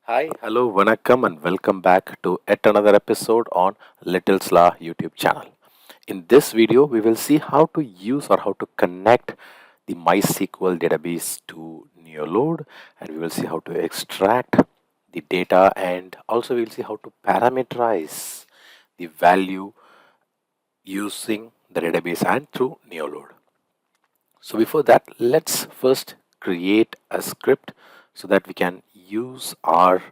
Hi, hello, vanakkam, and welcome back to yet another episode on Little Sla YouTube channel. In this video, we will see how to use or how to connect the MySQL database to Neoload, and we will see how to extract the data, and also we will see how to parameterize the value using the database and through Neoload. So before that, let's first create a script so that we can use our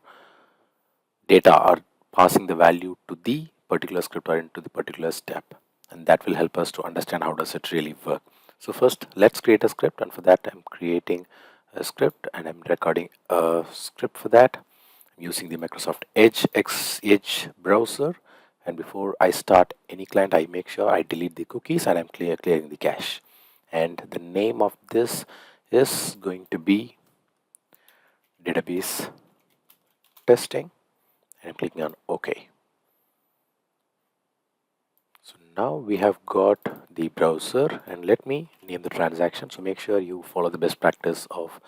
data or passing the value to the particular script or into the particular step, and that will help us to understand how does it really work. So first let's create a script, and for that I'm creating a script and I'm recording a script. For that I'm using the Microsoft Edge browser, and before I start any client I make sure I delete the cookies and I'm clearing the cache, and the name of this is going to be database testing, and I'm clicking on OK. So now we have got the browser, and let me name the transaction. So make sure you follow the best practice of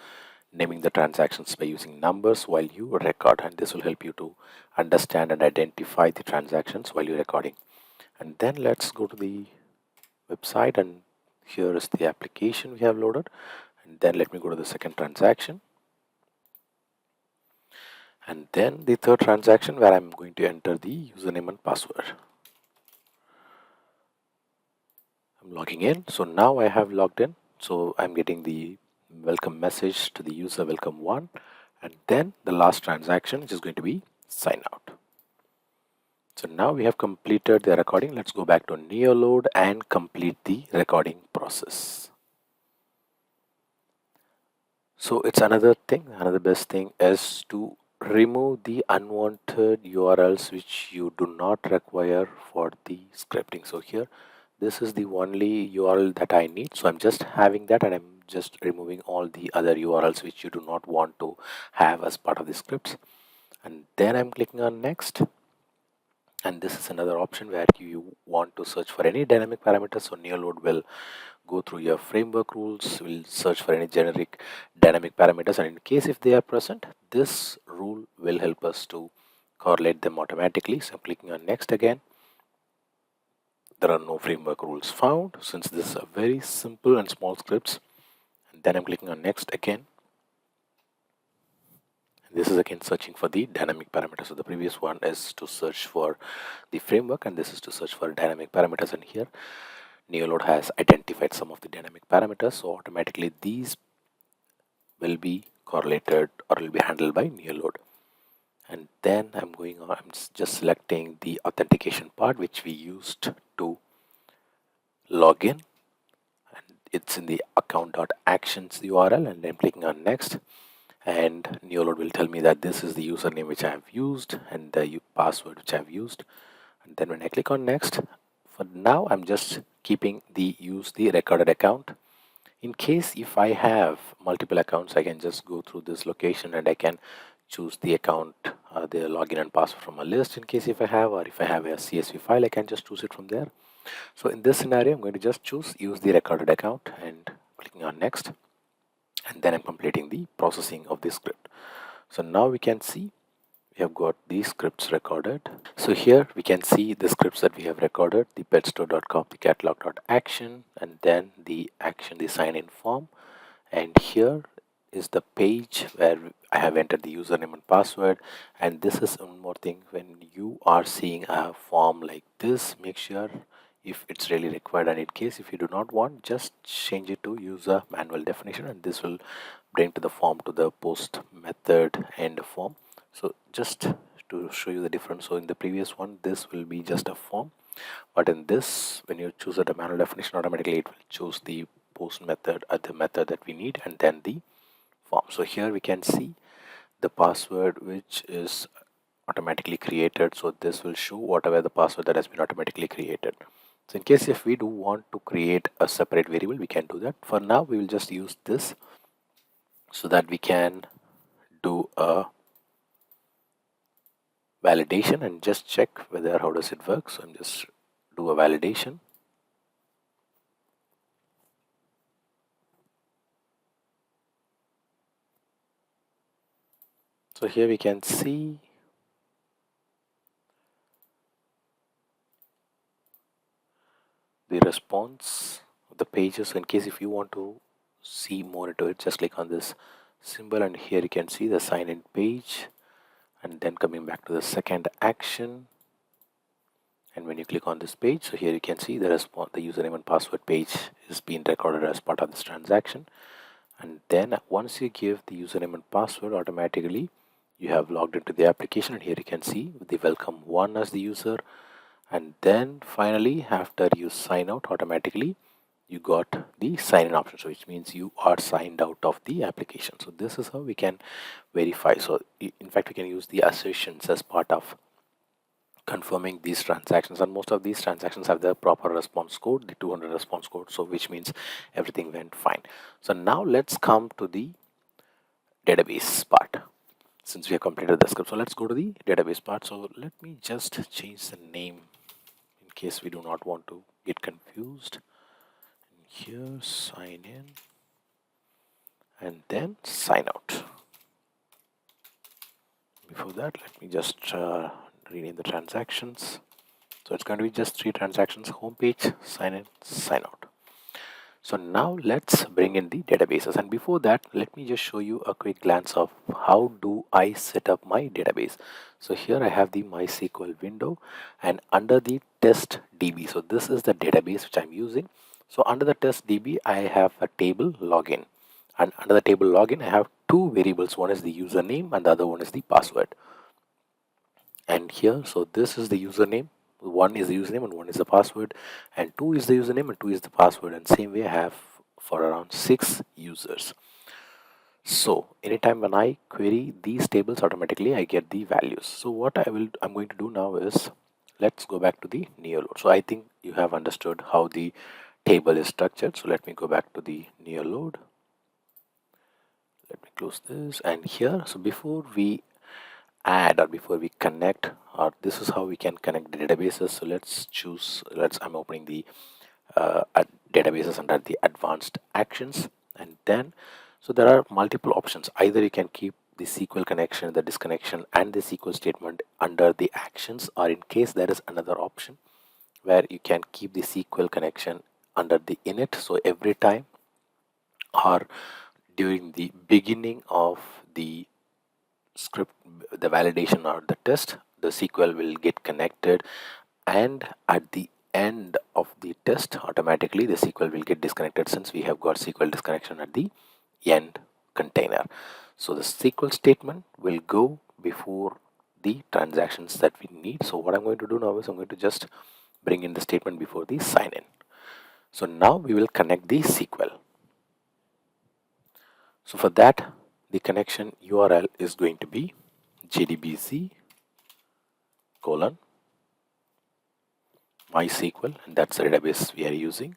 naming the transactions by using numbers while you record, and this will help you to understand and identify the transactions while you're recording. And then let's go to the website, and here is the application we have loaded. And then let me go to the second transaction, and then the third transaction where I'm going to enter the username and password. I'm logging in. So now I have logged in. So I'm getting the welcome message to the user welcome one, and then the last transaction which is going to be sign out. So now we have completed the recording. Let's go back to Neoload and complete the recording process. So it's another best thing is to remove the unwanted URLs which you do not require for the scripting. So here, this is the only URL that I need. So I'm just having that, and I'm just removing all the other URLs which you do not want to have as part of the scripts. And then I'm clicking on next. And this is another option where you want to search for any dynamic parameters. So Neoload will go through your framework rules, will search for any generic dynamic parameters, and in case if they are present, this rule will help us to correlate them automatically. So I'm clicking on next again. There are no framework rules found since this is a very simple and small scripts. And then I'm clicking on next again. This is again searching for the dynamic parameters. So the previous one is to search for the framework, and this is to search for dynamic parameters. And here Neoload has identified some of the dynamic parameters, so automatically these will be correlated or will be handled by Neoload. And then I'm just selecting the authentication part which we used to log in, and it's in the account.actions URL, and I'm clicking on next, and Neoload will tell me that this is the username which I have used and the password which I have used. And then when I click on next, for now I'm just keeping the use the recorded account. In case if I have multiple accounts, I can just go through this location and I can choose the account, the login and password from a list in case if I have, or if I have a CSV file, I can just choose it from there. So in this scenario, I'm going to just choose use the recorded account and clicking on next, and then I'm completing the processing of this script. So now we can see we have got these scripts recorded. So here we can see the scripts that we have recorded: the petstore.com, the catalog.action, and then the action, the sign in form. And here is the page where I have entered the username and password. And this is one more thing: when you are seeing a form like this, make sure if it's really required, and in case if you do not want, just change it to user manual definition, and this will bring to the form to the post method end form. So just to show you the difference, so in the previous one this will be just a form, but in this, when you choose the manual definition, automatically it will choose the post method at the method that we need, and then the form. So here we can see the password which is automatically created. So this will show whatever the password that has been automatically created. So in case if we do want to create a separate variable, we can do that. For now, we will just use this so that we can do a validation and just check whether how does it work. So I'm just do a validation. So here we can see the response of the pages. So in case if you want to see more into it, just click on this symbol, and here you can see the sign in page. And then coming back to the second action, and when you click on this page, so here you can see the response, the username and password page is being recorded as part of this transaction. And then once you give the username and password, automatically you have logged into the application, and here you can see the welcome one as the user. And then finally, after you sign out, automatically you got the sign in option, so which means you are signed out of the application. So this is how we can verify. So in fact, we can use the assertions as part of confirming these transactions, and most of these transactions have the proper response code, the 200 response code, so which means everything went fine. So now let's come to the database part, since we have completed the script. So let's go to the database part. So let me just change the name in case we do not want to get confused. Here, sign in and then sign out. Before that, let me just rename the transactions. So it's going to be just 3 transactions: homepage, sign in, sign out. So now let's bring in the databases, and before that, let me just show you a quick glance of how do I set up my database. So here I have the mySQL window, and under the test DB, so this is the database which I'm using. So under the test DB, I have a table login, and under the table login, I have 2 variables. One is the username and the other one is the password. And here, so this is the username, one is the username and one is the password, and 2 is the username and 2 is the password, and same way I have for around 6 users. So anytime when I query these tables, automatically I get the values. So what I'm going to do now is, let's go back to the Neoload. So I think you have understood how the table is structured. So let me go back to the Neoload. Let me close this, and here, so before we add or before we connect, or this is how we can connect the databases. So let's choose, I'm opening the databases under the advanced actions, and then so there are multiple options. Either you can keep the SQL connection, the disconnection, and the SQL statement under the actions, or in case there is another option where you can keep the SQL connection under the init. So every time or during the beginning of the script, the validation or the test, the SQL will get connected, and at the end of the test, automatically the SQL will get disconnected, since we have got SQL disconnection at the end container. So the SQL statement will go before the transactions that we need. So what I'm going to do now is I'm going to just bring in the statement before the sign in. So now we will connect the SQL. So for that, the connection URL is going to be jdbc colon mySQL, and that's the database we are using.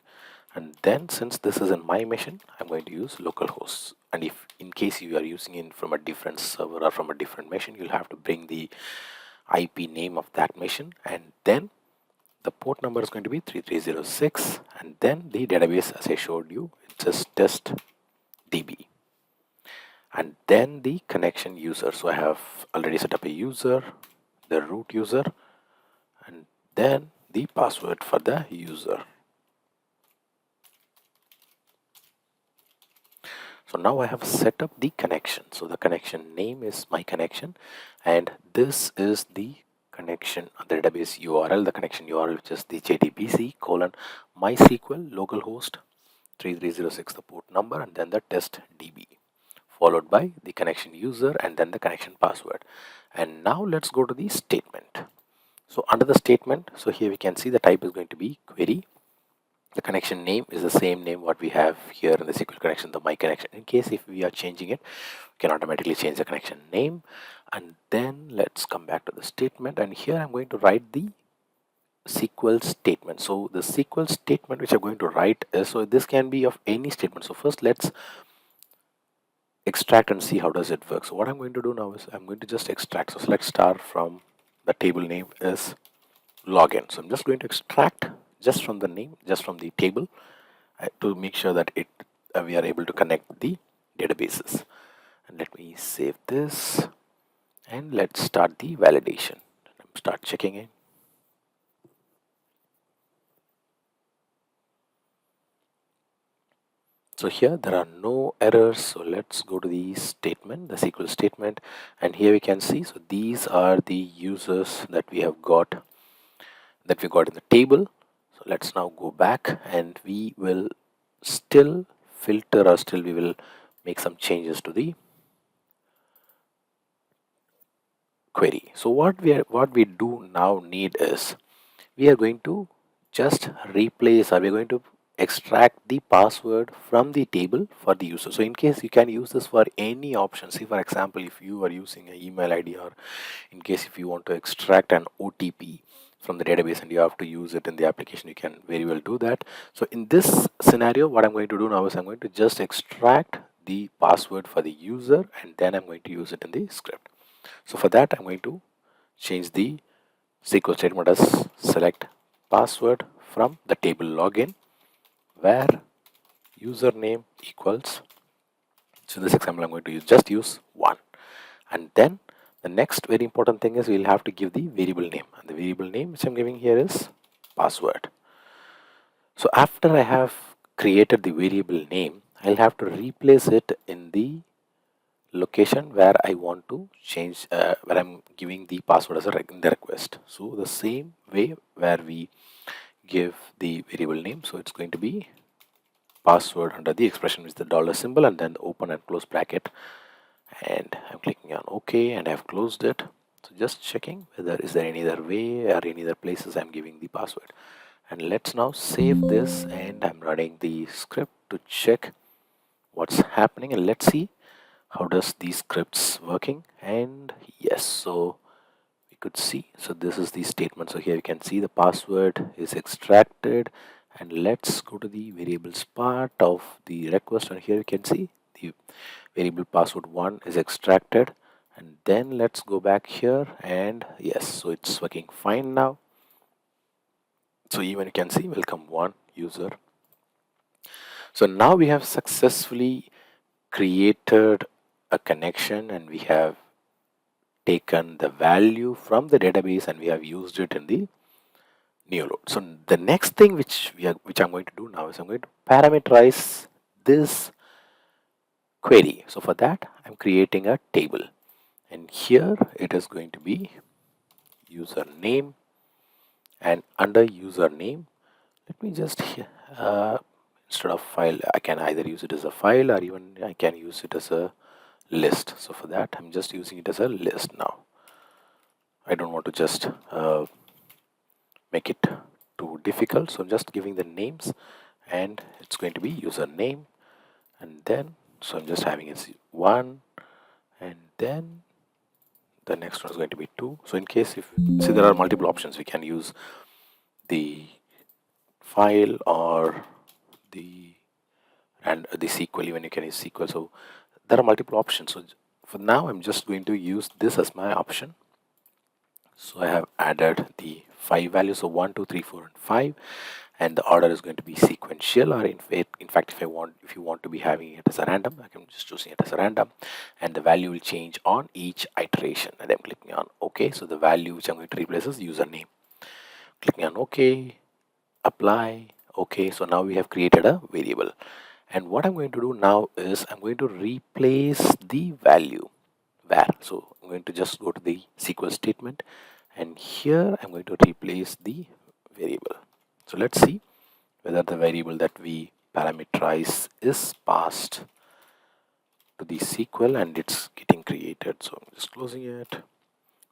And then since this is in my machine, I'm going to use localhost. And if in case you are using it from a different server or from a different machine, you'll have to bring the IP name of that machine, and then the port number is going to be 3306, and then the database, as I showed you, it's just test DB, and then the connection user. So I have already set up a user, the root user, and then the password for the user. So now I have set up the connection. So the connection name is my connection, and this is the connection, the database URL, the connection URL, which is the jdbc colon mysql localhost 3306, the port number, and then the test DB, followed by the connection user and then the connection password. And now let's go to the statement. So under the statement, so here we can see the type is going to be query. The connection name is the same name what we have here in the SQL connection, the my connection. In case if we are changing it, we can automatically change the connection name. And then let's come back to the statement, and here I'm going to write the SQL statement. So the SQL statement which I'm going to write is, so this can be of any statement. So first let's extract and see how does it work. So what I'm going to do now is I'm going to just extract. So select star from the table name is login. So I'm just going to extract just from the name, just from the table, to make sure that we are able to connect the databases. And let me save this. and let's start the validation. Start checking in. So here there are no errors, so let's go to the statement, the SQL statement, and here we can see, so these are the users that we got in the table. So let's now go back and we will still filter, or still we will make some changes to the query. So what we do now need is, we are going to just replace, or we're going to extract the password from the table for the user. So in case, you can use this for any option. See, for example, if you are using an email ID, or in case if you want to extract an OTP from the database and you have to use it in the application, you can very well do that. So in this scenario, what I'm going to do now is I'm going to just extract the password for the user, and then I'm going to use it in the script. So for that, I'm going to change the SQL statement as select password from the table login, where username equals, so in this example I'm going to just use 1, and then the next very important thing is, we'll have to give the variable name, and the variable name which I'm giving here is password. So after I have created the variable name, I'll have to replace it in the location where I want to change, where I'm giving the password as in the request. So the same way where we give the variable name, so it's going to be password under the expression with the dollar symbol, and then the open and close bracket, and I'm clicking on OK, and I've closed it. So just checking whether is there any other way or any other places I'm giving the password. And let's now save this, and I'm running the script to check what's happening, and let's see how does these scripts working. And yes, so we could see, so this is the statement. So here you can see the password is extracted, and let's go to the variables part of the request, and here you can see the variable password 1 is extracted. And then let's go back here, and yes, so it's working fine now. So even you can see welcome 1 user. So now we have successfully created a connection, and we have taken the value from the database and we have used it in the Neoload. So the next thing which I'm going to do now is, I'm going to parameterize this query. So for that, I'm creating a table, and here it is going to be username, and under username, let me just instead of file, I can either use it as a file, or even I can use it as a list. So for that, I'm just using it as a list now. I don't want to just make it too difficult, so I'm just giving the names, and it's going to be username, and then so I'm just having it 1, and then the next one is going to be 2. So in case, if see, there are multiple options, we can use the file or the SQL, even you can use SQL. So there are multiple options. So for now, I'm just going to use this as my option. So I have added the 5 values, so 1, 2, 3, 4, and 5, and the order is going to be sequential, or in fact, if you want to be having it as a random, I can just choosing it as a random, and the value will change on each iteration. And I'm clicking on OK. So the value which I'm going to replace is username. Clicking on OK, apply, OK. So now we have created a variable, and what I'm going to do now is, I'm going to replace the value where. So I'm going to just go to the SQL statement, and here I'm going to replace the variable. So let's see whether the variable that we parameterize is passed to the SQL and it's getting created. So I'm just closing it.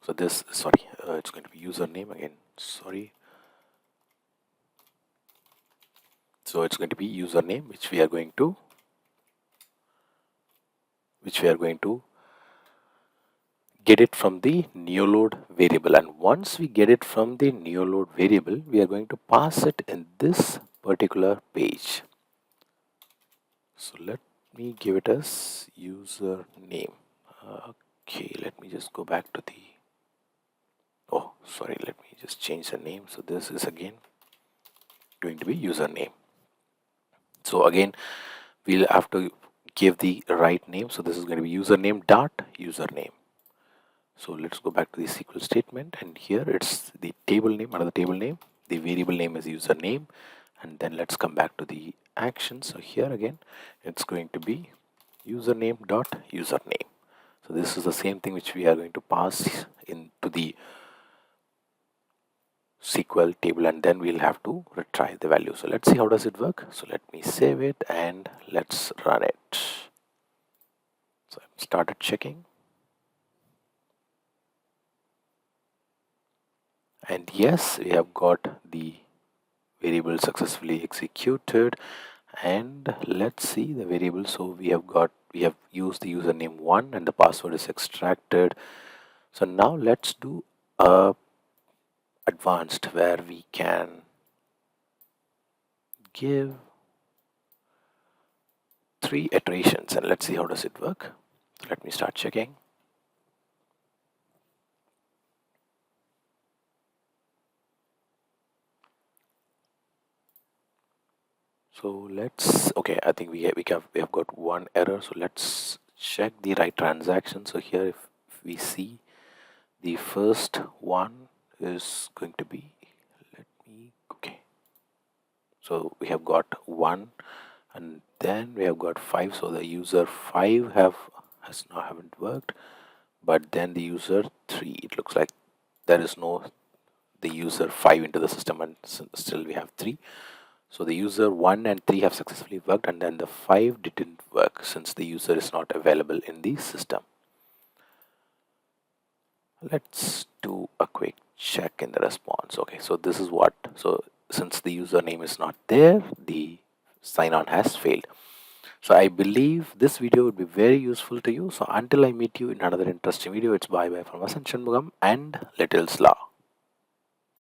So this, sorry, it's going to be username again, sorry. So it's going to be username, which we are going to get it from the Neoload variable, and once we get it from the Neoload variable, we are going to pass it in this particular page. So let me give it as username. Okay, let me just go back to the, oh sorry, let me just change the name. So this is again going to be username. So again, we'll have to give the right name. So this is going to be username dot username. So let's go back to the SQL statement, and here it's the table name, another table name. The variable name is username, and then let's come back to the action. So here again, it's going to be username dot username. So this is the same thing which we are going to pass into the SQL table, and then we'll have to retrieve the value. So let's see how does it work. So let me save it and let's run it. So I've started checking, and yes, we have got the variable successfully executed. And let's see the variable. So we have used the username 1 and the password is extracted. So now let's do a advanced where we can give 3 iterations, and let's see how does it work. Let me start checking. So let's, okay, I think we have got one error. So let's check the right transaction. So here if we see the first one is going to be, let me, okay, so we have got 1 and then we have got 5. So the user 5 haven't worked, but then the user 3, it looks like there is no the user 5 into the system, and still we have 3. So the user 1 and 3 have successfully worked, and then the 5 didn't work since the user is not available in the system. Let's do a quick check in the response. Okay, so this is what, so since the username is not there, the sign on has failed. So I believe this video would be very useful to you. So until I meet you in another interesting video, it's bye bye from Vasan Shanmugam and Little Slaw.